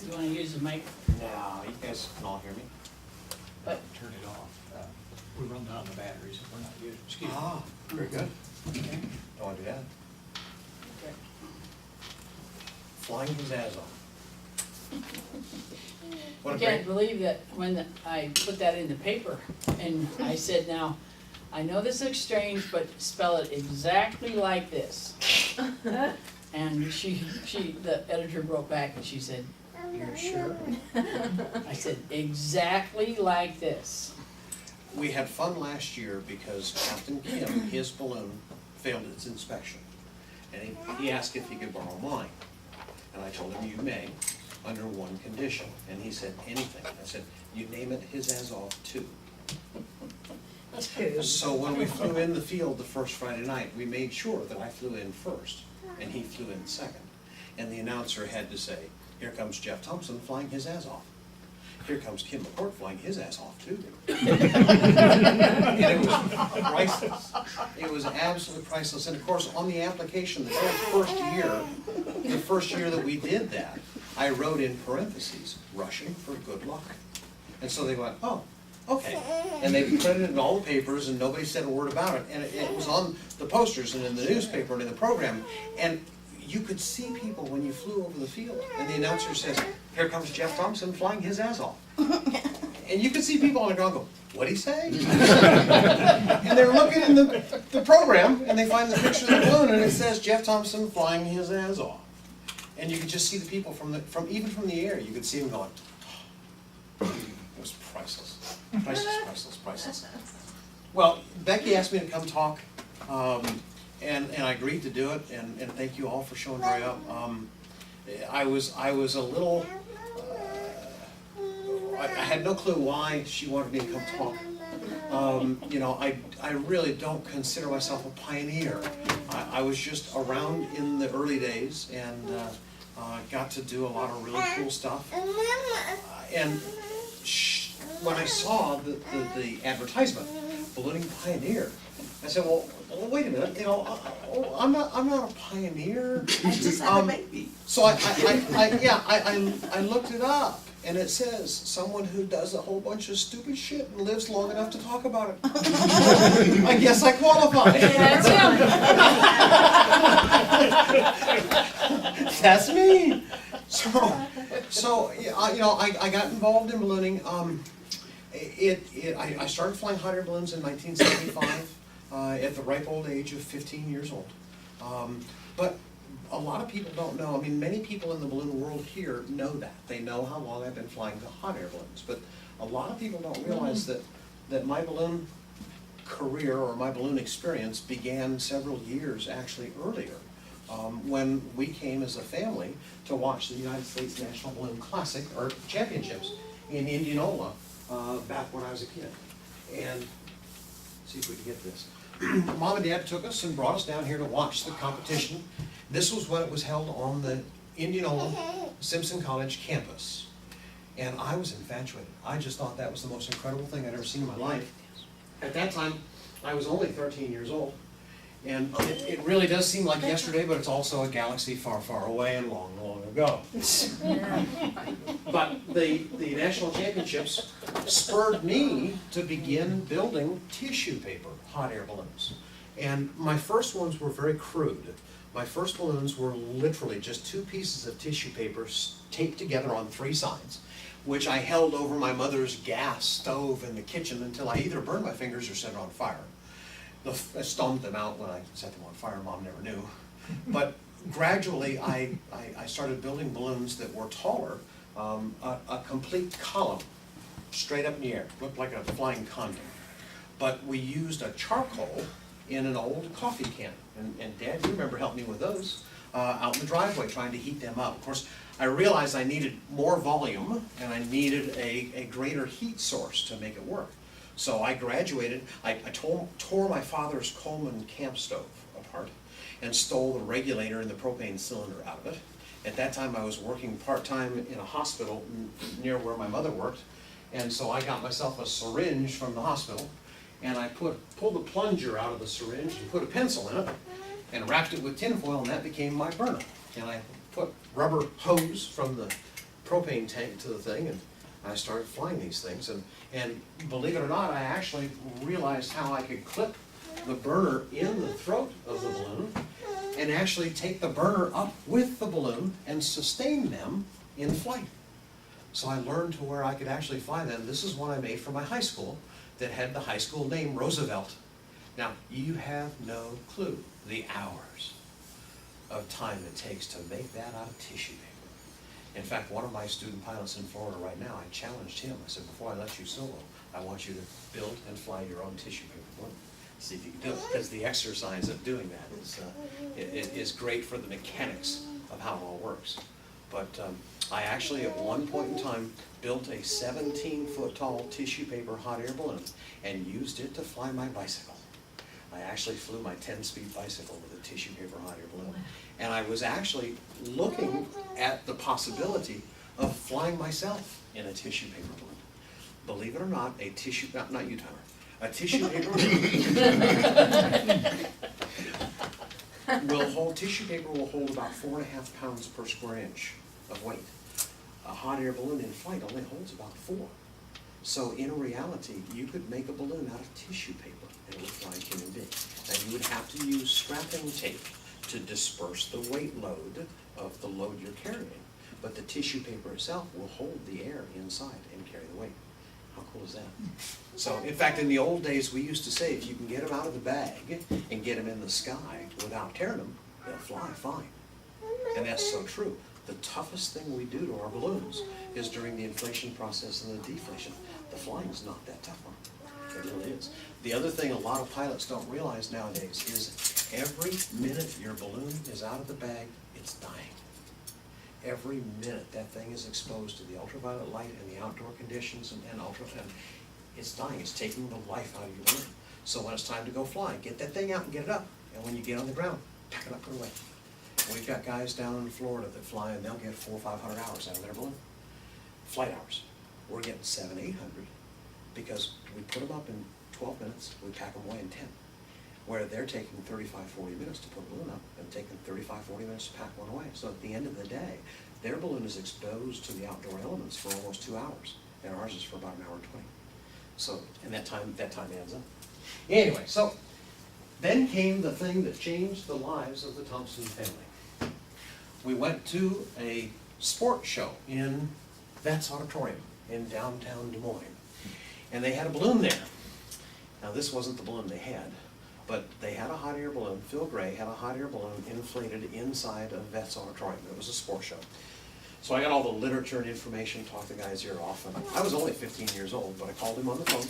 You wanna use the mic? No, you guys can all hear me? But, Turn it off. We run down the batteries and we're not using, excuse me. Ah, very good. okay, Don't want to do that. okay. Flying his ass off. What I a can't great, believe that when I put that in the paper, and I said, now, I know this looks strange, but spell it exactly like this. And the editor wrote back and she said, "You're sure?" I said, "Exactly like this." we had fun last year because Captain Kim, his balloon failed its inspection. And he asked if he could borrow mine. And I told him, you may, under one condition. And he said, anything. I said, you name it, his ass off too. So when we flew in the field the first Friday night, we made sure that I flew in first and he flew in second. And the announcer had to say, here comes Jeff Thompson flying his ass off. Here comes Kim McCourt flying his ass off too. And it was priceless. It was absolutely priceless. And of course, on the application, the first year that we did that, I wrote in parentheses, rushing for good luck. And so they went, oh, okay. And they printed it in all the papers and nobody said a word about it. And it was on the posters and in the newspaper and in the program. And you could see people when you flew over the field. And the announcer says, here comes Jeff Thompson flying his ass off. And you could see people on the ground go, what'd he say? And they're looking in the program and they find the picture of the balloon and it says Jeff Thompson flying his ass off. And you could just see the people even from the air, you could see them going, it was priceless. Priceless, priceless, priceless. Well, Becky asked me to come talk, and I agreed to do it, and thank you all for showing her up. I was a little, I had no clue why she wanted me to come talk. You know, I really don't consider myself a pioneer. I was just around in the early days and got to do a lot of really cool stuff. And when I saw the advertisement, Ballooning Pioneer, I said, well, wait a minute, you know, I'm not a pioneer. I just had a baby. So I looked it up, and it says someone who does a whole bunch of stupid shit and lives long enough to talk about it. I guess I qualify. That's him. That's me. So you know, I got involved in ballooning. I started flying hot air balloons in 1975 at the ripe old age of 15 years old. But a lot of people don't know. I mean, many people in the balloon world here know that. They know how long I've been flying the hot air balloons. But a lot of people don't realize that my balloon career or my balloon experience began several years actually earlier. When we came as a family to watch the United States National Balloon Classic, or Championships, in Indianola, back when I was a kid. And see if we can get this. Mom and Dad took us and brought us down here to watch the competition. This was when it was held on the Indianola Simpson College campus. And I was infatuated. I just thought that was the most incredible thing I'd ever seen in my life. At that time, I was only 13 years old. And it really does seem like yesterday, but it's also a galaxy far, far away and long, long ago. But the national championships spurred me to begin building tissue paper hot air balloons. And my first ones were very crude. My first balloons were literally just 2 pieces of tissue paper taped together on 3 sides, which I held over my mother's gas stove in the kitchen until I either burned my fingers or set it on fire. I stomped them out when I set them on fire. Mom never knew. But gradually, I started building balloons that were taller, a complete column, straight up in the air. Looked like a flying condom. But we used a charcoal in an old coffee can. And Dad, you remember helping me with those out in the driveway, trying to heat them up. Of course, I realized I needed more volume, and I needed a greater heat source to make it work. So I graduated, I tore my father's Coleman camp stove apart and stole the regulator and the propane cylinder out of it. At that time I was working part-time in a hospital near where my mother worked, and so I got myself a syringe from the hospital, and I pulled the plunger out of the syringe and put a pencil in it and wrapped it with tinfoil, and that became my burner. And I put rubber hose from the propane tank to the thing, and I started flying these things, and believe it or not, I actually realized how I could clip the burner in the throat of the balloon and actually take the burner up with the balloon and sustain them in flight. So I learned to where I could actually fly them. This is one I made for my high school that had the high school name Roosevelt. Now, you have no clue the hours of time it takes to make that out of tissue paper. In fact, one of my student pilots in Florida right now, I challenged him. I said, before I let you solo, I want you to build and fly your own tissue paper balloon. See if you can do it, because the exercise of doing that is great for the mechanics of how it all works. But I actually, at one point in time, built a 17-foot tall tissue paper hot air balloon and used it to fly my bicycle. I actually flew my 10-speed bicycle with a tissue paper hot air balloon. And I was actually looking at the possibility of flying myself in a tissue paper balloon. Believe it or not, a tissue, not you, Tyler, a tissue paper tissue paper will hold about 4.5 pounds per square inch of weight. A hot air balloon in flight only holds about 4. So in reality, you could make a balloon out of tissue paper and it would fly a human being. Now you would have to use strapping tape to disperse the weight load of the load you're carrying. But the tissue paper itself will hold the air inside and carry the weight. How cool is that? So, in fact, in the old days, we used to say, if you can get them out of the bag and get them in the sky without tearing them, they'll fly fine. And that's so true. The toughest thing we do to our balloons is during the inflation process and the deflation. The flying's not that tough one. It really is. The other thing a lot of pilots don't realize nowadays is every minute your balloon is out of the bag, it's dying. Every minute that thing is exposed to the ultraviolet light and the outdoor conditions and it's dying. It's taking the life out of your balloon. So when it's time to go fly, get that thing out and get it up. And when you get on the ground, pack it up, put it away. And we've got guys down in Florida that fly and they'll get 400 or 500 hours out of their balloon. Flight hours. We're getting 700, 800 because we put them up in 12 minutes, we pack them away in 10. Where they're taking 35, 40 minutes to put a balloon up and taking 35, 40 minutes to pack one away. So at the end of the day, their balloon is exposed to the outdoor elements for almost 2 hours, and ours is for about 1 hour and 20. So, and that time adds up. Anyway, so then came the thing that changed the lives of the Thompson family. We went to a sports show in Vets Auditorium in downtown Des Moines, and they had a balloon there. Now this wasn't the balloon they had, but they had a hot air balloon. Phil Gray had a hot air balloon inflated inside of Vets Auditorium. It was a sports show. So I got all the literature and information, talked the guy's ear off, and I was only 15 years old, but I called him on the phone,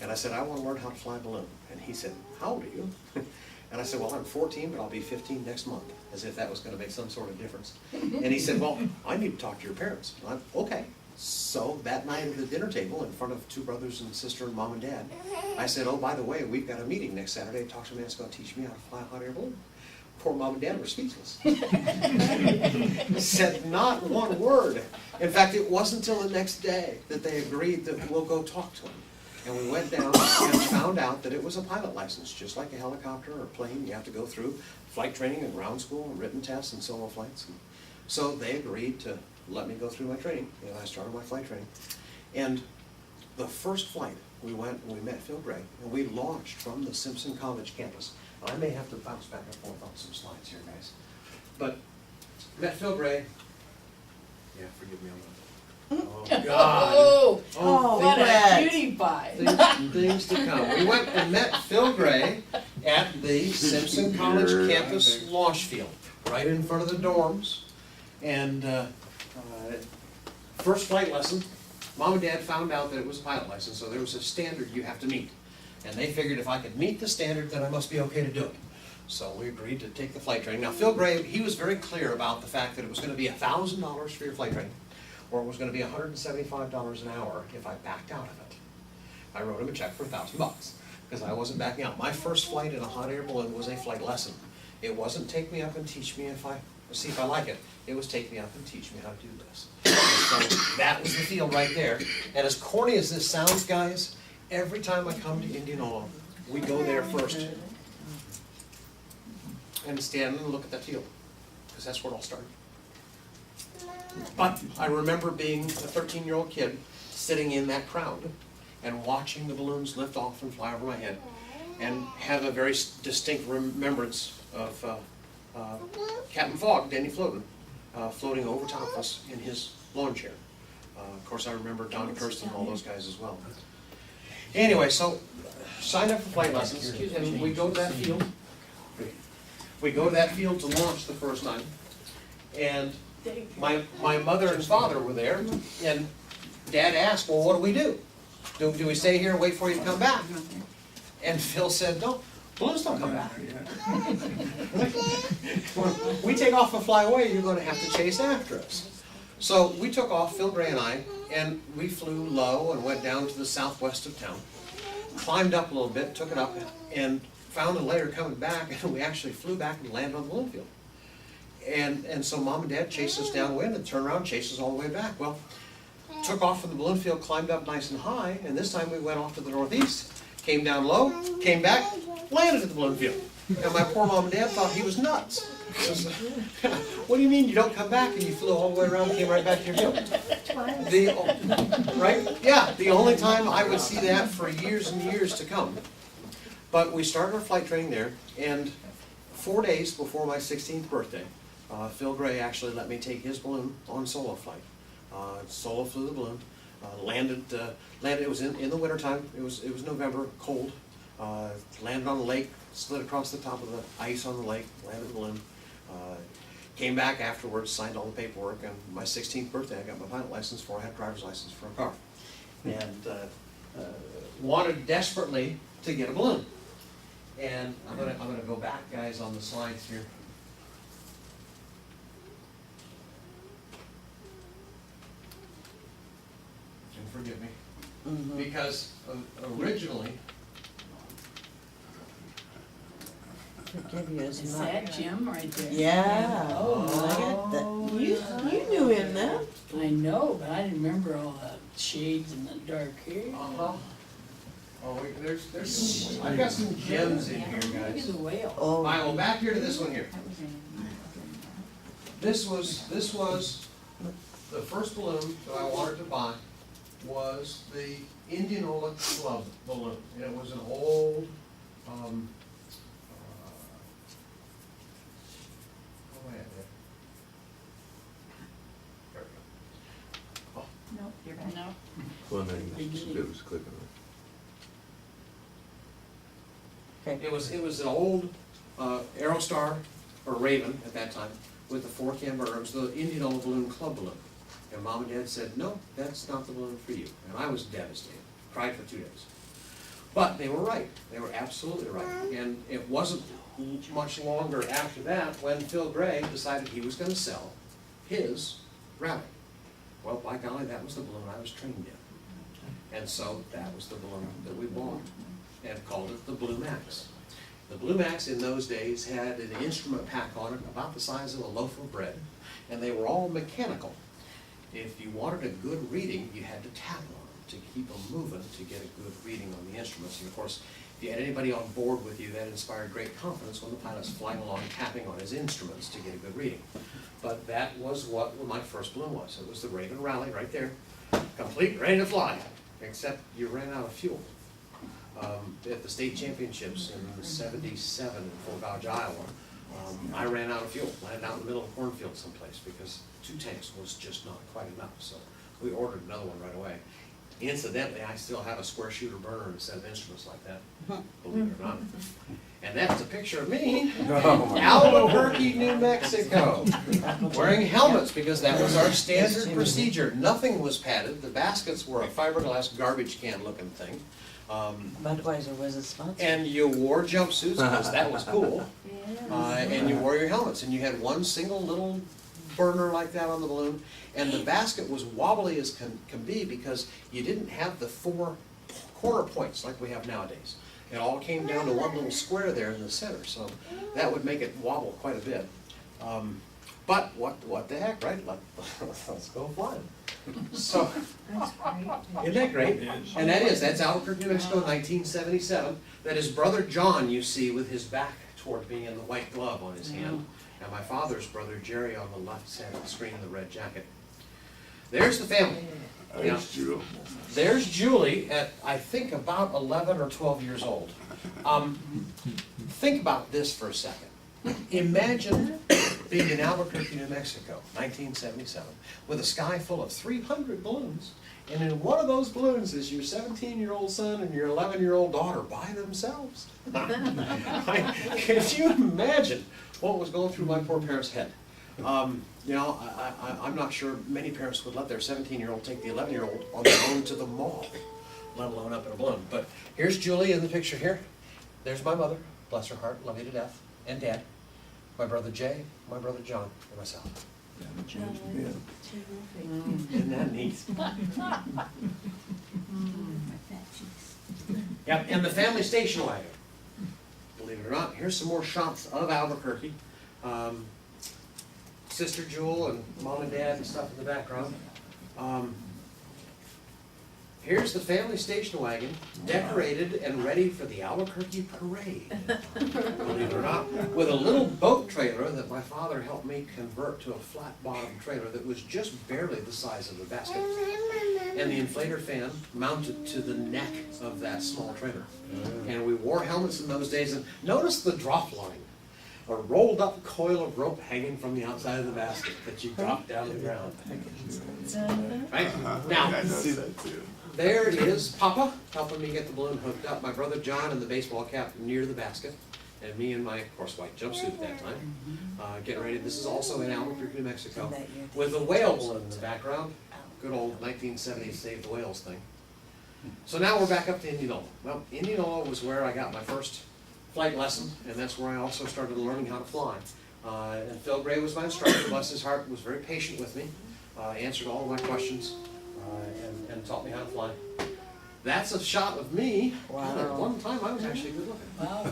and I said, I want to learn how to fly a balloon. And he said, how old are you? And I said, well, I'm 14, but I'll be 15 next month, as if that was going to make some sort of difference. And he said, well, I need to talk to your parents. And I'm, okay. So that night at the dinner table, in front of 2 brothers and sister and mom and dad, I said, oh, by the way, we've got a meeting next Saturday to talk to a man that's going to teach me how to fly a hot air balloon. Poor mom and dad were speechless. Said not one word. In fact, it wasn't until the next day that they agreed that we'll go talk to him. And we went down and found out that it was a pilot license, just like a helicopter or a plane. You have to go through flight training and ground school and written tests and solo flights. And so they agreed to let me go through my training, and I started my flight training. And the first flight, we went and we met Phil Gray, and we launched from the Simpson College campus. I may have to bounce back and forth on some slides here, guys. But met Phil Gray. Yeah, forgive me on that. Oh, God. Oh, what a cutie pie. Things to come. We went and met Phil Gray at the Simpson College campus launch field, right in front of the dorms. And first flight lesson, Mom and Dad found out that it was a pilot license, so there was a standard you have to meet. And they figured if I could meet the standard, then I must be okay to do it. So we agreed to take the flight training. Now, Phil Gray, he was very clear about the fact that it was going to be $1,000 for your flight training, or it was going to be $175 an hour if I backed out of it. I wrote him a check for $1,000 because I wasn't backing out. My first flight in a hot air balloon was a flight lesson. It wasn't take me up and teach me see if I like it. It was take me up and teach me how to do this. And so that was the field right there. And as corny as this sounds, guys, every time I come to Indianola, we go there first and stand and look at that field, because that's where it all started. But I remember being a 13-year-old kid sitting in that crowd and watching the balloons lift off and fly over my head, and have a very distinct remembrance of Captain Fogg, Danny Floatin, floating over top of us in his lawn chair. Of course, I remember Don Kirsten and all those guys as well. Anyway, so signed up for flight lessons, and we go to that field. We go to that field to launch the first time, and my mother and father were there, and Dad asked, well, what do we do? Do we stay here and wait for you to come back? And Phil said, no, balloons don't come back. When we take off and fly away, you're going to have to chase after us. So we took off, Phil Gray and I, and we flew low and went down to the southwest of town, climbed up a little bit, took it up, and found it later coming back, and we actually flew back and landed on the balloon field. And so Mom and Dad chased us downwind and turned around and chased us all the way back. Well, took off from the balloon field, climbed up nice and high, and this time we went off to the northeast, came down low, came back, landed at the balloon field. And my poor Mom and Dad thought he was nuts. What do you mean you don't come back and you flew all the way around and came right back to your field? Right? Yeah, the only time I would see that for years and years to come. But we started our flight training there, and 4 days before my 16th birthday, Phil Gray actually let me take his balloon on solo flight. Solo flew the balloon, landed. It was in the wintertime. It was November, cold. Landed on the lake, slid across the top of the ice on the lake, landed the balloon. Came back afterwards, signed all the paperwork, and my 16th birthday, I got my pilot license before I had a driver's license for a car. And wanted desperately to get a balloon. And I'm gonna go back, guys, on the slides here. And forgive me, because originally, Forgive you as Is much. that Jim right there? Yeah. Oh, I got that. You knew him then. I know, but I didn't remember all the shades and the dark hair. Oh, there's, I've got some gems in here, Look at guys. the whale. All Oh. right, well, back here to this one here. This was the first balloon that I wanted to buy, was the Indianola Club balloon. And it was an old, oh, wait a minute. There we go. No, you're back. No. Well, no, you just, it was clicking on It was an old Aerostar, or Raven at that time, with the 4 camber. It was the Indianola Balloon Club balloon. And Mom and Dad said, no, that's not the balloon for you. And I was devastated, cried for 2 days. But they were right, they were absolutely right. And it wasn't much longer after that when Phil Gray decided he was gonna sell his Rally. Well, by golly, that was the balloon I was trained in. And so that was the balloon that we bought, and called it the Blue Max. The Blue Max in those days had an instrument pack on it about the size of a loaf of bread, and they were all mechanical. If you wanted a good reading, you had to tap on them to keep them moving to get a good reading on the instruments. And of course, if you had anybody on board with you, that inspired great confidence when the pilot's flying along tapping on his instruments to get a good reading. But that was what my first balloon was. It was the Raven Rally right there, complete, ready to fly, except you ran out of fuel. At the state championships in '77 in Fort Dodge, Iowa, I ran out of fuel, landed out in the middle of a cornfield someplace because 2 tanks was just not quite enough. So we ordered another one right away. Incidentally, I still have a square shooter burner and a set of instruments like that, believe it or not. And that's a picture of me, Albuquerque, New Mexico, wearing helmets because that was our standard procedure. Nothing was padded. The baskets were a fiberglass garbage can looking thing. Budweiser was a sponsor. And you wore jumpsuits because that was cool. And you wore your helmets, and you had one single little burner like that on the balloon, and the basket was wobbly as can be because you didn't have the 4 corner points like we have nowadays. It all came down to one little square there in the center, so that would make it wobble quite a bit. But what the heck, right? Let's go flying. So, isn't that great? And that's Albuquerque, New Mexico, 1977. That is Brother John, you see, with his back toward me and the white glove on his hand. And my father's brother, Jerry, on the left side of the screen in the red jacket. there's the family. Yeah. That's true. There's Julie at, I think, about 11 or 12 years old. Think about this for a second. Imagine being in Albuquerque, New Mexico, 1977, with a sky full of 300 balloons. And in one of those balloons is your 17-year-old son and your 11-year-old daughter by themselves. Can you imagine what was going through my poor parents' head? You know, I'm not sure many parents would let their 17-year-old take the 11-year-old on their own to the mall, let alone up in a balloon. But here's Julie in the picture here. There's my mother, bless her heart, love you to death, and Dad. My brother Jay, my brother John, and myself. Yeah. Isn't that neat? Yep, and the family station wagon. Believe it or not, here's some more shots of Albuquerque. Sister Jewel and Mom and Dad and stuff in the background. Here's the family station wagon, decorated and ready for the Albuquerque parade. Believe it or not, with a little boat trailer that my father helped me convert to a flat bottom trailer that was just barely the size of the basket. And the inflator fan mounted to the neck of that small trailer. And we wore helmets in those days, and notice the drop line. A rolled up coil of rope hanging from the outside of the basket that you drop down to the ground. Right? Now, I see that too. there is Papa helping me get the balloon hooked up, my brother John in the baseball cap near the basket, and me in my, of course, white jumpsuit at that time, getting ready. This is also in Albuquerque, New Mexico, with a whale balloon in the background. Good old 1970s Save the Whales thing. So now we're back up to Indianola. Well, Indianola was where I got my first flight lesson, and that's where I also started learning how to fly. And Phil Gray was my instructor, bless his heart, was very patient with me, answered all of my questions, and taught me how to fly. That's a shot of me. Wow. And at one time, I was actually good looking. Wow.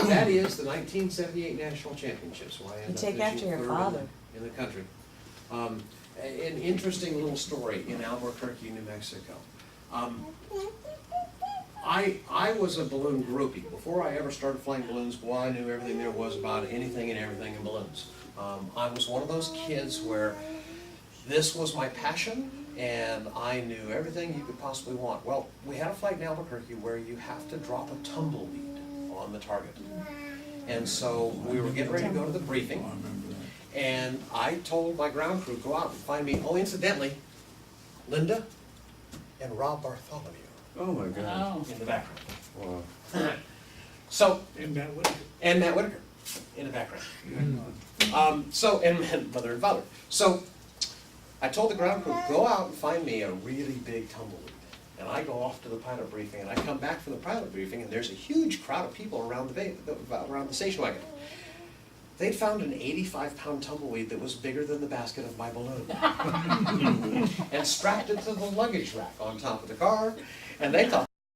That is the 1978 National Championships. Why I You ended up take after finishing your third father. in the country. An interesting little story in Albuquerque, New Mexico. I was a balloon groupie. Before I ever started flying balloons, boy, I knew everything there was about anything and everything in balloons. I was one of those kids where this was my passion, and I knew everything you could possibly want. Well, we had a flight in Albuquerque where you have to drop a tumbleweed on the target. And so we were getting ready to go to the briefing, and I told my ground crew, go out and find me, oh, incidentally, Linda and Rob Bartholomew Oh my God. Wow. in the background. Wow. So, And Matt Whitaker. and Matt Whitaker in the background. And mother and father. So, I told the ground crew, go out and find me a really big tumbleweed. And I go off to the pilot briefing, and I come back from the pilot briefing, and there's a huge crowd of people around the station wagon. They'd found an 85-pound tumbleweed that was bigger than the basket of my balloon. And strapped it to the luggage rack on top of the car, and they thought